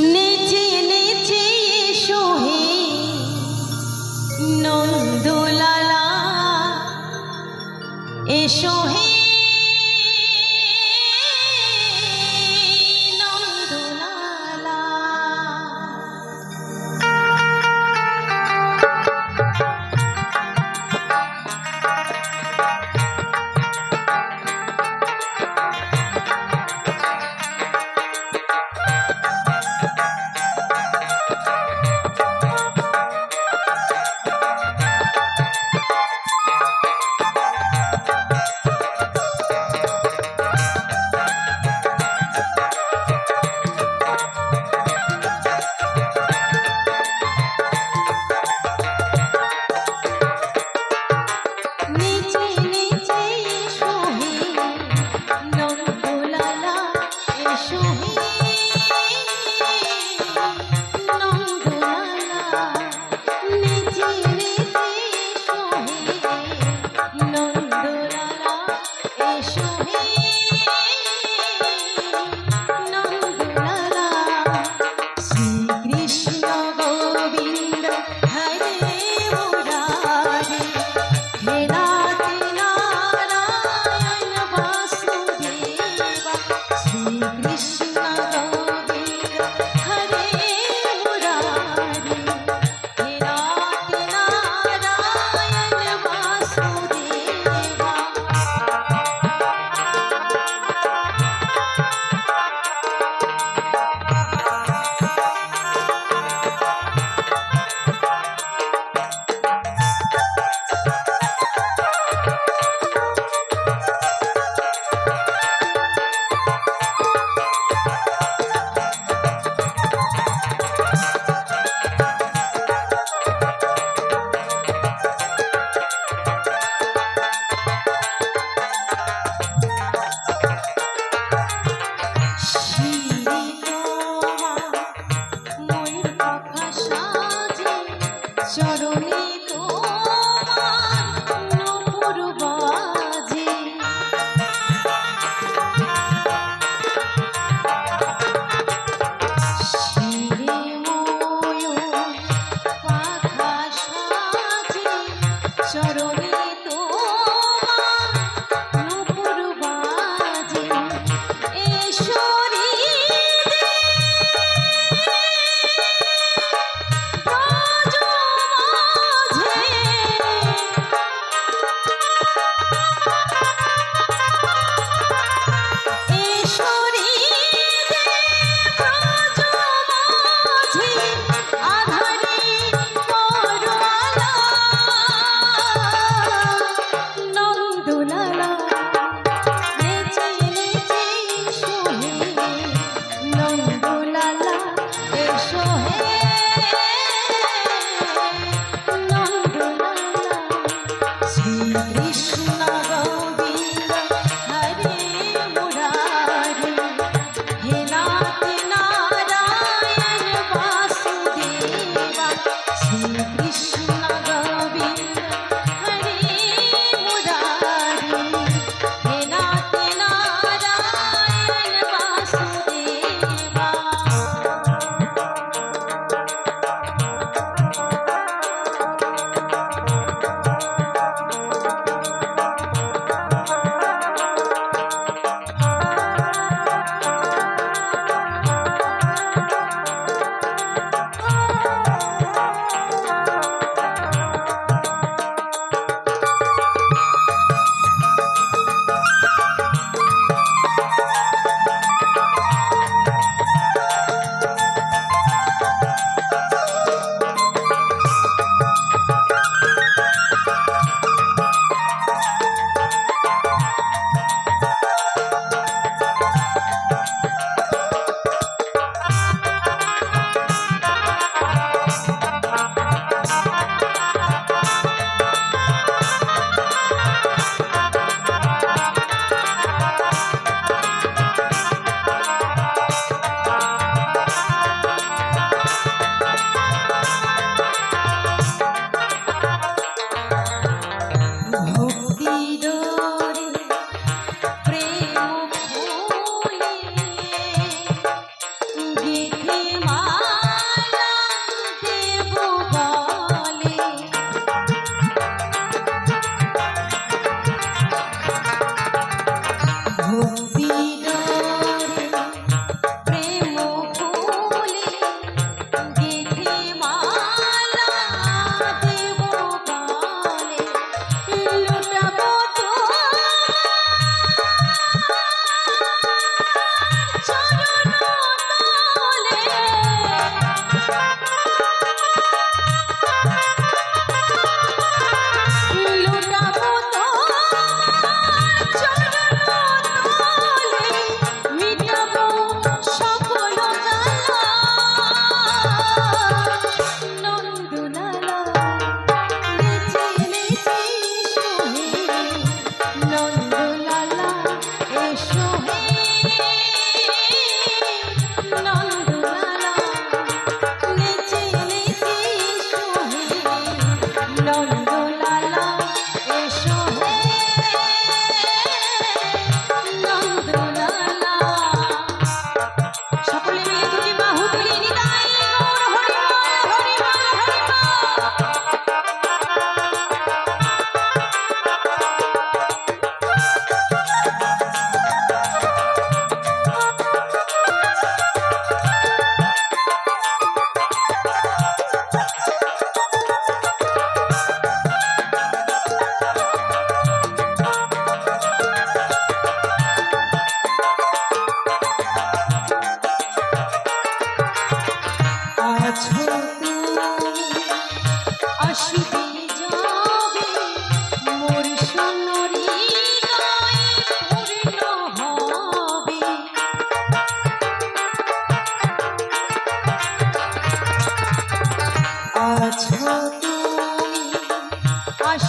নেচে নেচে এসো হে নন্দলালা, এসো হে নন্দলালা।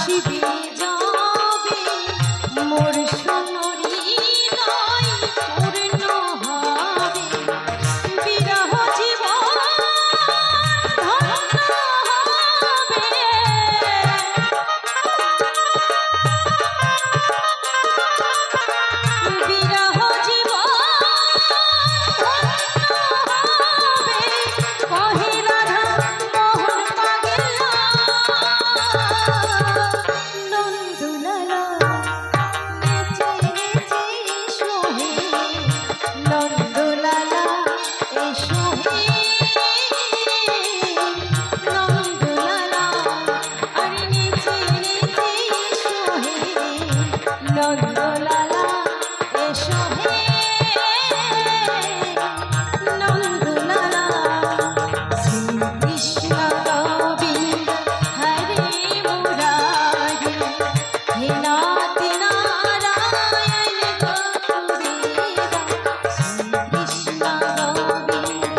আসিবে যাবে মোর সোনরি হৃদয় পূর্ণ হবে বিরহ জীবন ধন্য হবে বিরহ জীবন কহে রাধা মোহন পাগলা নন্দলালা নেচে নেচে সোহে নন্দলালা এসো হে নন্দলালা আরে নেচে নেচে সোহে নন্দলালা এসো হে নন্দলালা শ্রীকৃষ্ণ গোবিন্দ হরে মুরারি হে নাথ নারায়ণ গৌরদেবা শ্রীকৃষ্ণ গোবিন্দ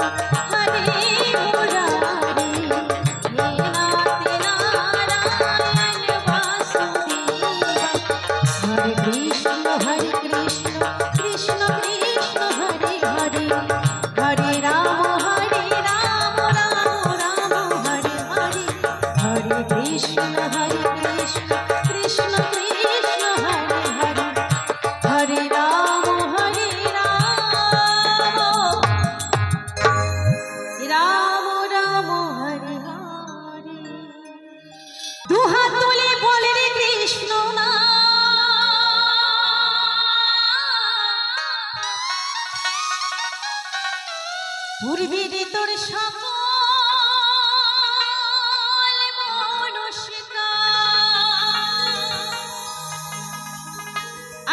হরে মুরারি হে নাথ নারায়ণ বাসুদেবা হরে কৃষ্ণ কৃষ্ণ কৃষ্ণ হরে হরে হরে রাম রাম রাম হরে হরে হরে কৃষ্ণ কৃষ্ণ কৃষ্ণ হরে হরে হরে রাম রাম রাম হরে হরে দুহাত তুলে বলে রে কৃষ্ণ না পূর্বের তোর সকল মনস্কার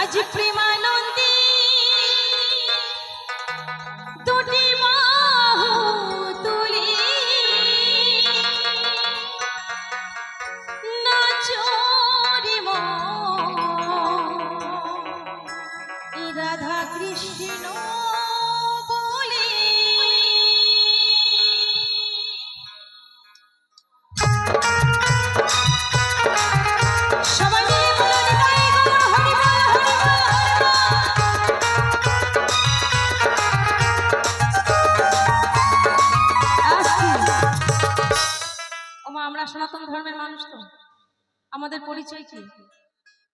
আজ প্রেমানন্দে দুটি বাহু তুলে নাচো রে মন এ রাধা কৃষ্ণ বলে সবাই মিলে বলো নিতাই গৌর হরি বল হরি বল ওমা আমরা সনাতন ধর্মের মানুষ তো আমাদের পরিচয় কি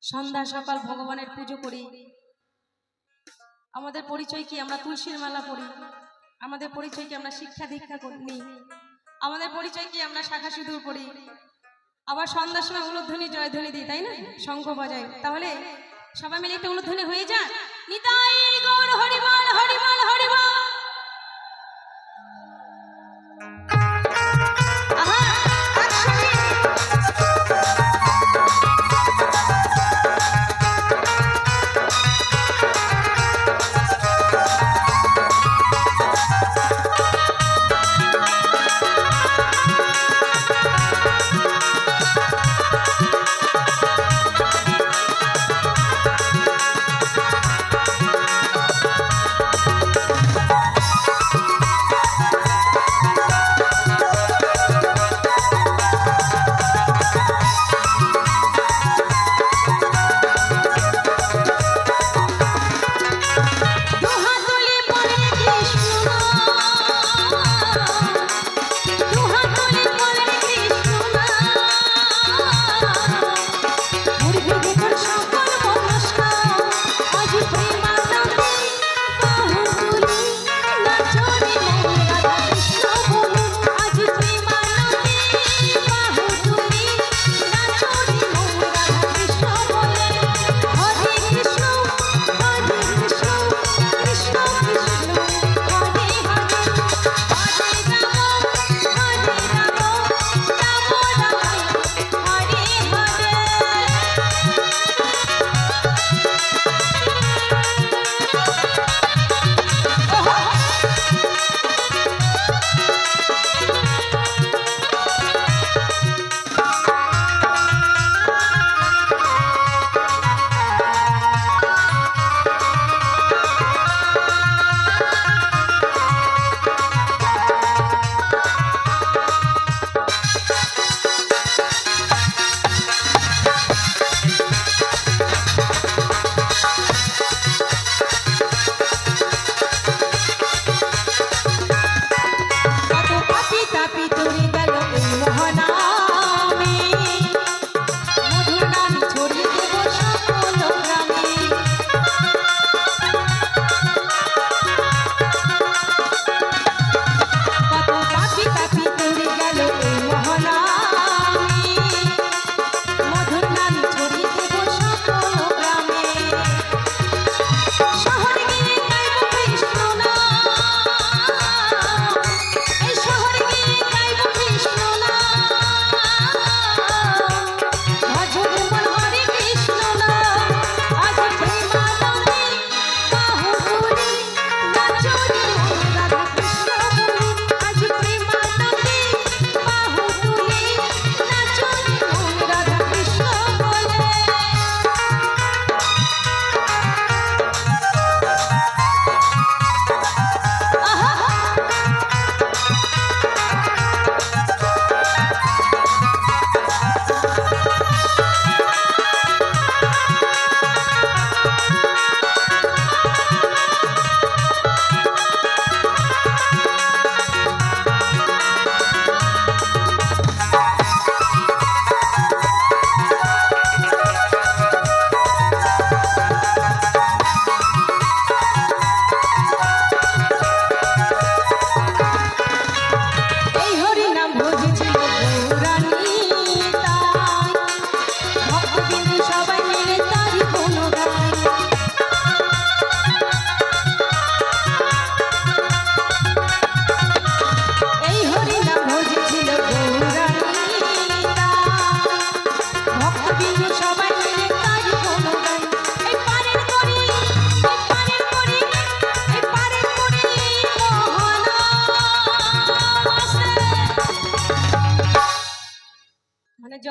সন্ধ্যা সকাল ভগবানের পুজো করি আমাদের পরিচয় কি আমরা তুলসীর মালা পরি আমাদের পরিচয় কি আমরা শিক্ষা দীক্ষা করি আমাদের পরিচয় কি আমরা শাখা সিঁদুর পরি আবার সন্ধ্যার সময় উলুধ্বনি জয়ধ্বনি দিই তাই না শঙ্খ বাজাই তাহলে সবাই মিলে একটা উলুধ্বনি হয়ে যাক নিতাই গৌর হরি বল হরি বল হরি বল আহা একসাথে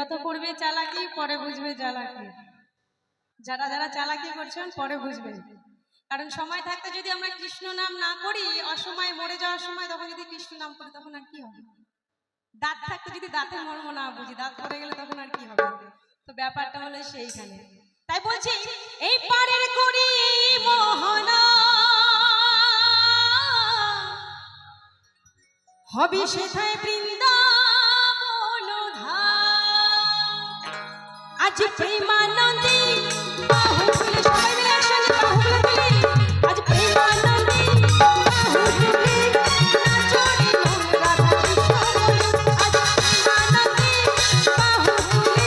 যত করবে চালাকি পরে বুঝবে জ্বালাকি। যারা যারা চালাকি করছেন পরে বুঝবেন। কারণ সময় থাকতে যদি আমরা কৃষ্ণ নাম না করি, অসময়ে মরে যাওয়ার সময় তখন যদি কৃষ্ণ নাম করি তখন আর কি হবে? দাঁত থাকতে যদি দাঁতের মর্ম না বুঝি, দাঁত পড়ে গেলে তখন আর কি হবে? তো ব্যাপারটা হলো সেইখানে। তাই বলছি এই পারের করি মোহনা হবি সেথায় বৃন্দাবন ধাম। আজ প্রেমানন্দে বাহুগুলি সবাই মিলে একসঙ্গে বাহুগুলো তুলি। আজ প্রেমানন্দে বাহুগুলি নাচরে মন রাধা কৃষ্ণ বলে। আজ প্রেমানন্দে বাহুগুলি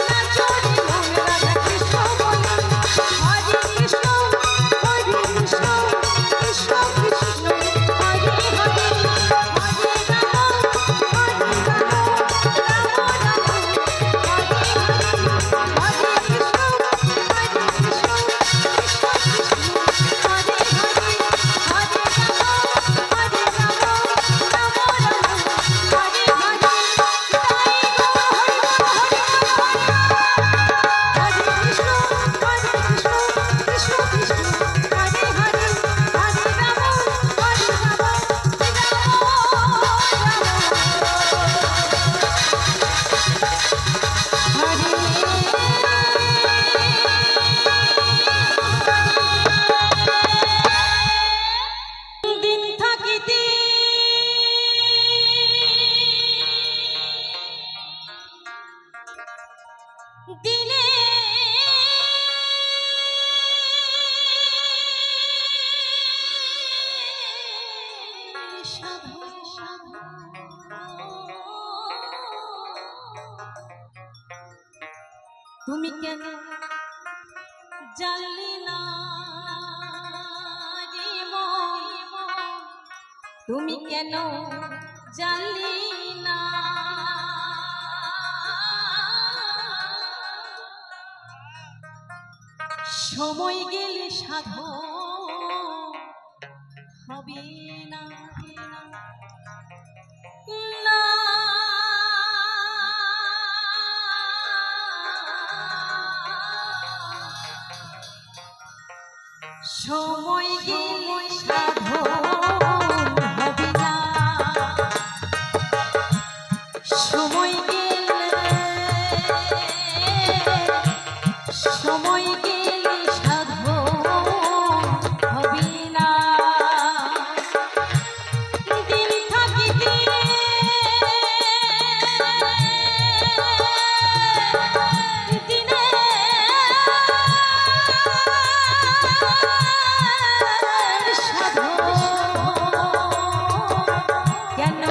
নাচরে মন রাধা কৃষ্ণ বলে। হরে কৃষ্ণ কৃষ্ণ কৃষ্ণ হরে হরে। দিনে তুমি কেন জানলি না রে মন, তুমি কেন জানলি না? সময় গেলে সাধন হবে না। না সময় গেলে সাধন হবে না। সময় গেলে সময় গেলে সাধন হবে না। দিন থাকিতে দিনে কেন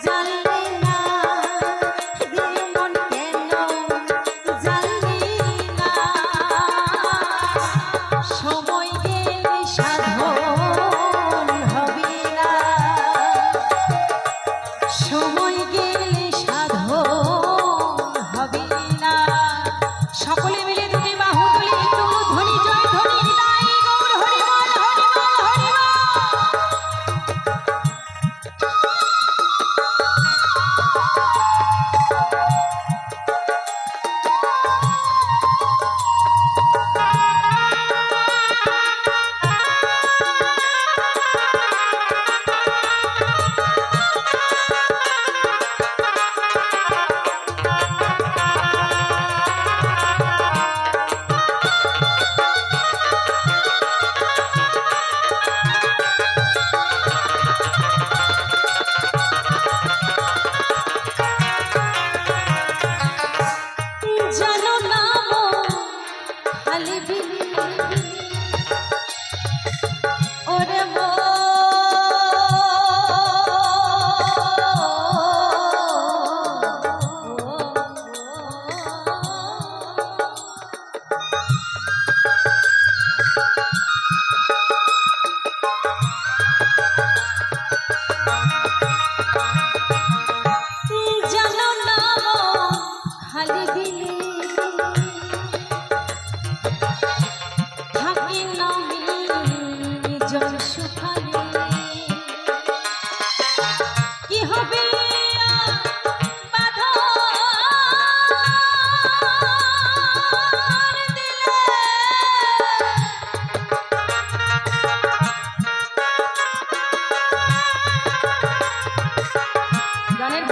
জানলি না রে মন, কেন জানলি না?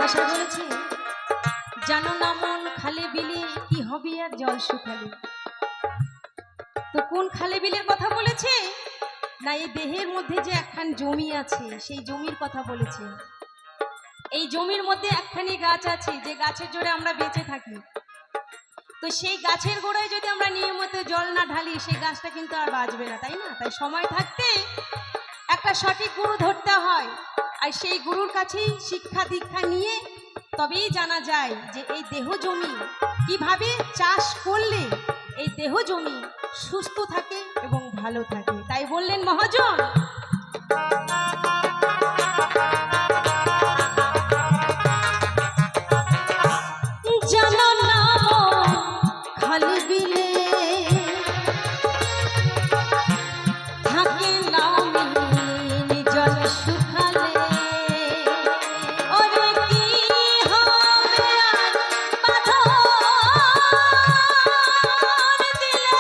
ভাষায় বলেছে, জানো না মন খালে বিলে কি হবে আর জল শুকালে। তো কোন খালে বিলের কথা বলেছে? না, এই দেহের মধ্যে যে একখান জমি আছে সেই জমির কথা বলেছে। এই জমির মধ্যে একখানি গাছ আছে, যে গাছের জোরে আমরা বেঁচে থাকি। তো সেই গাছের গোড়ায় যদি আমরা নিয়মিত জল না ঢালি, সেই গাছটা কিন্তু আর বাঁচবে না, তাই না? তাই সময় থাকতে একটা সঠিক গুরু ধরতে হয়, আর সেই গুরুর কাছেই শিক্ষা দীক্ষা নিয়ে তবেই জানা যায় যে এই দেহ জমি কিভাবে চাষ করলে এই দেহ জমি সুস্থ থাকে এবং ভালো থাকে। তাই বললেন মহাজন, জানো না খালি বিলে থাকে না মিন জল শুকালে। ওরে কি হবে আর বাঁধন দিলে,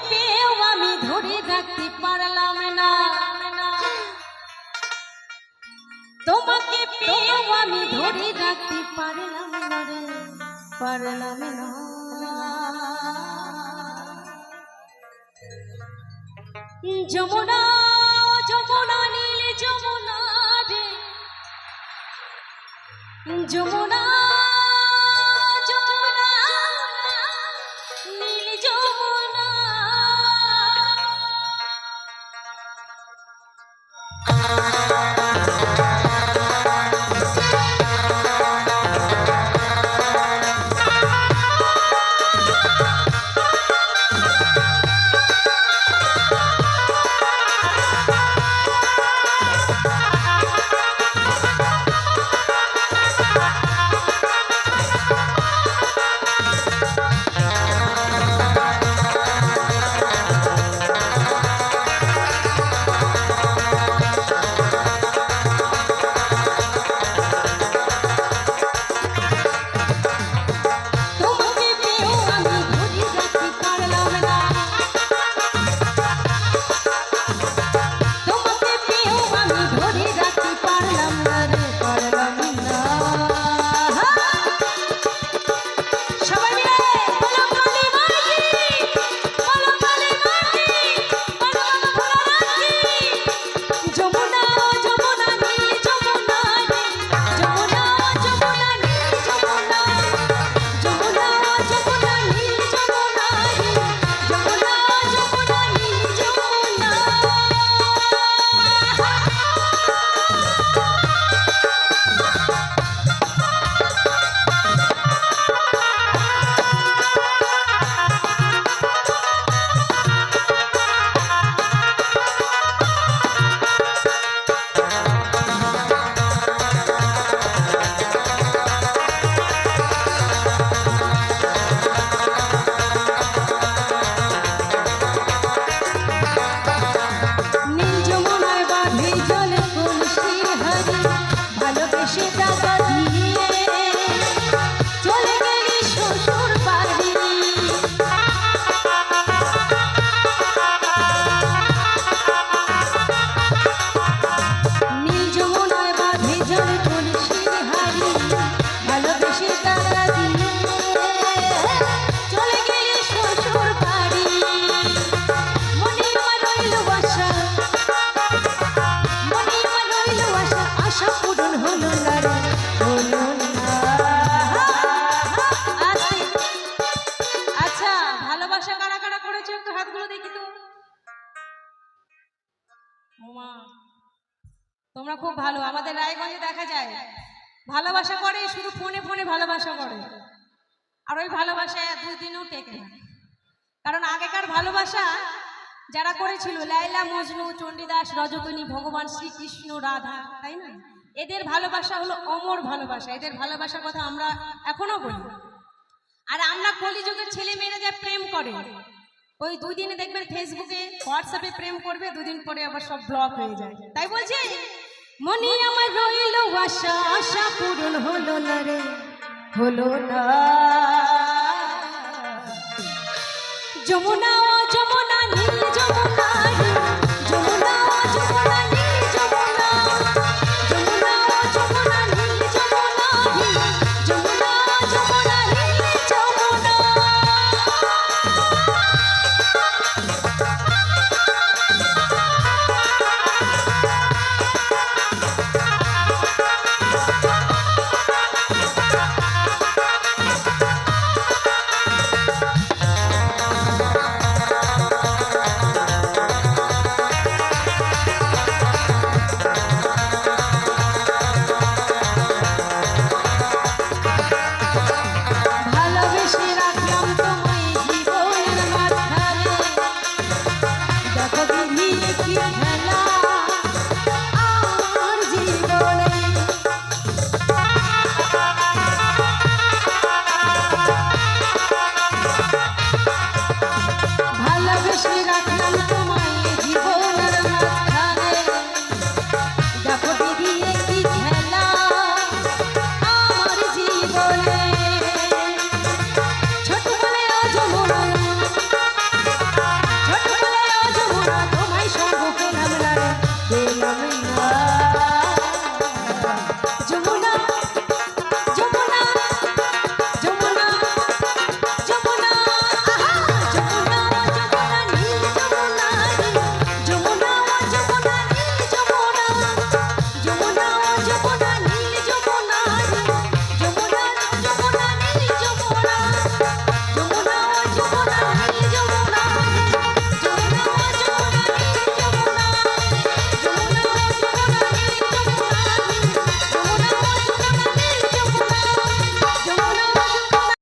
পেয়েও আমি ধরে রাখতে পারলাম না, তোমাকে পেয়েও আমি ধরে রাখতে পারলাম না রে, পারলাম না। যমুনা যমুনা নীল যমুনা রে, যমুনা যমুনা নীল যমুনা। তোমরা খুব ভালো। আমাদের রায়গঞ্জে দেখা যায় ভালোবাসা করে শুধু ফোনে ফোনে ভালোবাসা করে, আর ওই ভালোবাসা দুদিনও টেকে না। কারণ আগেকার ভালোবাসা যারা করেছিল লাইলা মজনু, চণ্ডীদাস, রজতনী, ভগবান শ্রীকৃষ্ণ, রাধা, তাই না? এদের ভালোবাসা হলো অমর ভালোবাসা। এদের ভালোবাসার কথা আমরা এখনো বলি। আর আমরা কলিযুগের ছেলে মেয়েরা যা প্রেম করে, ওই দুদিনে দেখবেন ফেসবুকে হোয়াটসঅ্যাপে প্রেম করবে, দুদিন পরে আবার সব ব্লক হয়ে যায়। তাই বলছি মনি আমার রইল আশা, আশা পূরণ হলো না রে, হলো না। যমুনা যমুনা নীল যমুনা রে,